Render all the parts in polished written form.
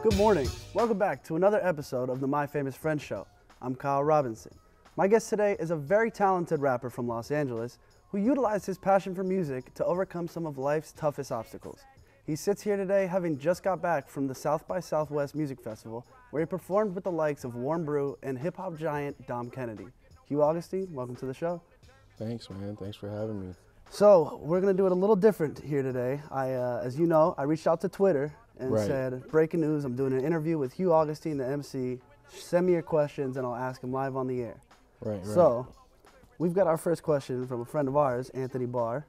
Good morning. Welcome back to another episode of the My Famous Friends Show. I'm Kyle Robinson. My guest today is a very talented rapper from Los Angeles who utilized his passion for music to overcome some of life's toughest obstacles. He sits here today having just got back from the South by Southwest Music Festival, where he performed with the likes of Warm Brew and hip-hop giant Dom Kennedy. Hugh Augustine, welcome to the show. Thanks, man. Thanks for having me. So we're going to do it a little different here today. As you know, I reached out to Twitter and said, breaking news, I'm doing an interview with Hugh Augustine the MC. Send me your questions and I'll ask him live on the air. Right. So we've got our first question from a friend of ours, Anthony Barr.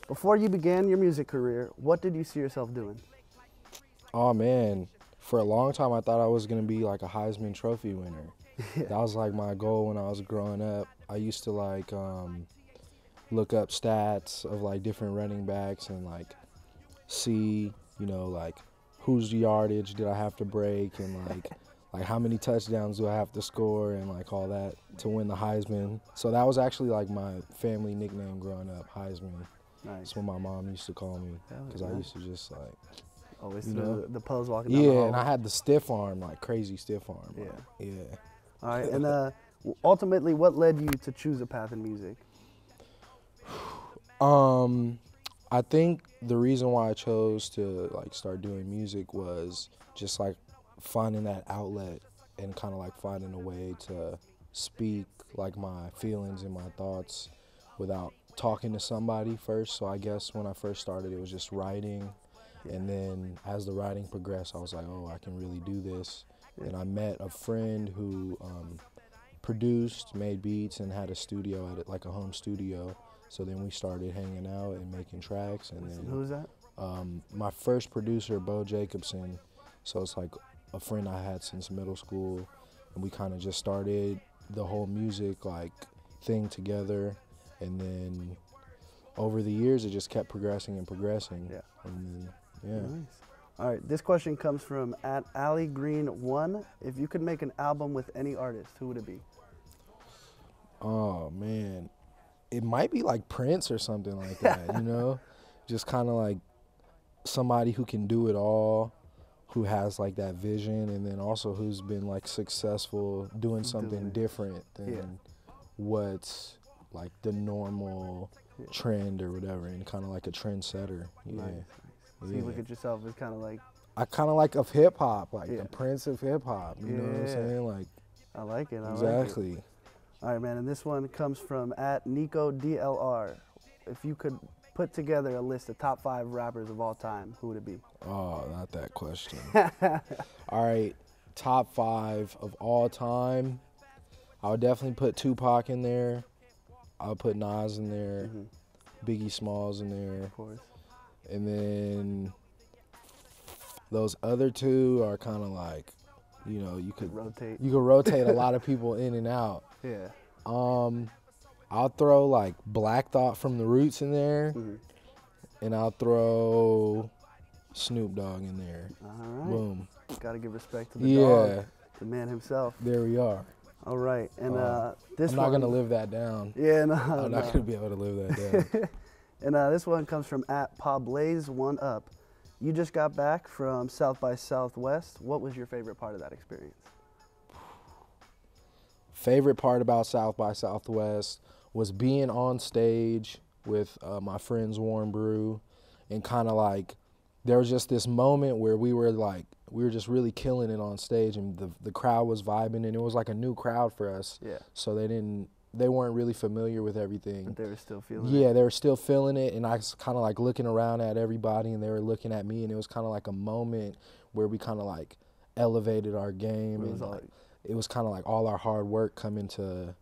Before you began your music career, what did you see yourself doing? Oh, man. For a long time, I thought I was going to be like a Heisman Trophy winner. That was like my goal when I was growing up. I used to like look up stats of like different running backs and like see, you know, like whose yardage did I have to break and like how many touchdowns do I have to score and like all that to win the Heisman. So that was actually like my family nickname growing up, Heisman. Nice. That's what my mom used to call me because I used to just like always you know, the pose walking down the hall. Yeah, and I had the stiff arm, like crazy stiff arm. Yeah. Yeah. All right, and ultimately, what led you to choose a path in music? I think the reason why I chose to like start doing music was just like finding that outlet and kind of like finding a way to speak like my feelings and my thoughts without talking to somebody first. So I guess when I first started, it was just writing. And then as the writing progressed, I was like, oh, I can really do this. And I met a friend who produced, made beats, and had a studio at it, like a home studio. So then we started hanging out and making tracks. And then who's that? My first producer, Bo Jacobson. So it's like a friend I had since middle school, and we kind of just started the whole music like thing together. And then over the years, it just kept progressing and progressing. Yeah. And then, Nice. All right, this question comes from @AllieGreen1. If you could make an album with any artist, who would it be? Oh, man. It might be like Prince or something like that, you know? Just kind of like somebody who can do it all, who has like that vision, and then also who's been like successful doing something different than what's like the normal trend or whatever, and kind of like a trendsetter. Yeah. Nice. So you look at yourself as kind of like... I kind of like of hip-hop, like the Prince of hip-hop, you know what I'm saying? Like, I like it, exactly. Like it. All right, man, and this one comes from @NicoDLR. If you could put together a list of top 5 rappers of all time, who would it be? Oh, not that question. All right, top 5 of all time. I would definitely put Tupac in there. I would put Nas in there. Biggie Smalls in there. Of course. And then those other two are kind of like, you know, you could rotate. You could rotate a lot of people in and out. Yeah. I'll throw like Black Thought from the Roots in there, and I'll throw Snoop Dogg in there. All right. Boom. Got to give respect to the dog, the man himself. There we are. All right, and this I'm not gonna live that down. Yeah, no, I'm not gonna be able to live that down. And this one comes from @PablazeOneUp. You just got back from South by Southwest. What was your favorite part of that experience? Favorite part about South by Southwest was being on stage with my friends Warm Brew, and kind of like there was just this moment where we were just really killing it on stage, and the crowd was vibing, and it was like a new crowd for us. Yeah. So they weren't really familiar with everything. But they were still feeling it. Yeah, they were still feeling it, and I was kind of like looking around at everybody, and they were looking at me, and it was kind of like a moment where we kind of like elevated our game, and it was kind of like all our hard work come into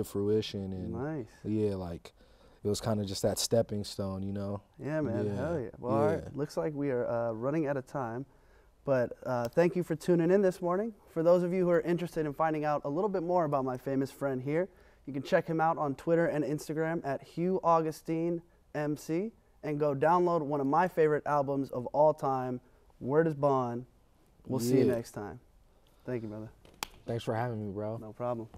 fruition, and nice. Yeah, like it was kind of just that stepping stone, you know. Yeah, man. Yeah. Hell yeah. Well, all right. Looks like we are running out of time. But thank you for tuning in this morning. For those of you who are interested in finding out a little bit more about my famous friend here, you can check him out on Twitter and Instagram @Hugh Augustine MC, and go download one of my favorite albums of all time, Word is Bond. We'll see you next time. Thank you, brother. Thanks for having me, bro. No problem.